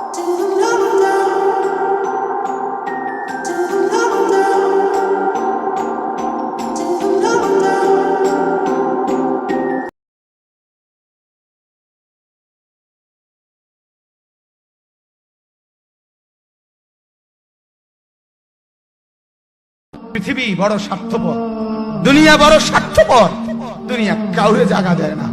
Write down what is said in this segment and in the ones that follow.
পৃথিবী বড় স্বার্থপর, দুনিয়া বড় স্বার্থপর। দুনিয়া কাউরে জায়গা দেয় না।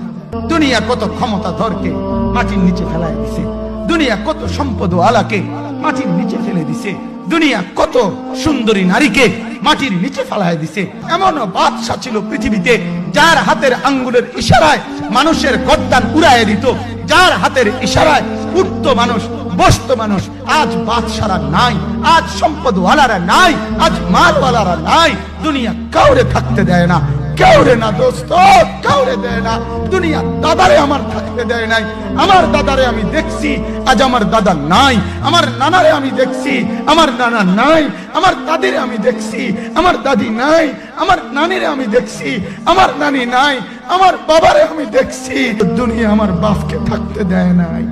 দুনিয়া কত ক্ষমতাধরকে মাটির নিচে ফেলায় দিছে। দুনিয়া কত সম্পদ আলাকে মাটির নিচে ফেলে দিছে। দুনিয়া কত সুন্দরী নারীকে মাটির নিচে ফেলায় দিছে। এমনও বাদশা ছিল পৃথিবীতে যার হাতের আঙ্গুলের ইশারায় মানুষের গর্দান উড়াইয়ে দিত, যার হাতের ইশারায় উঠতো মানুষ, বসতো মানুষ। আজ বাদশারা নাই, আজ সম্পদওয়ালারা নাই, আজ মালওয়ালারা নাই। দুনিয়া কাউরে থাকতে দেয় না, কাউরে না দোস্ত, কাউরে দেয় না। দুনিয়া দাদারে আমার থাকতে দেয় নাই। আমার দাদারে আমি দেখছি, আজ আমার দাদা নাই। আমার নানারে আমি দেখছি, আমার নানা নাই। আমার দাদিরে আমি দেখছি, আমার দাদি নাই। আমার নানিরে আমি দেখছি, আমার নানি নাই। আমার বাবারে আমি দেখছি। দুনিয়া আমার বাপকে থাকতে দেয় নাই।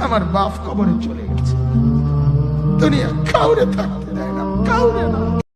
আমার বাপ কবরে চলে গেছে। দুনিয়া কাউরে থাকতে দেয় না, কাউরে না।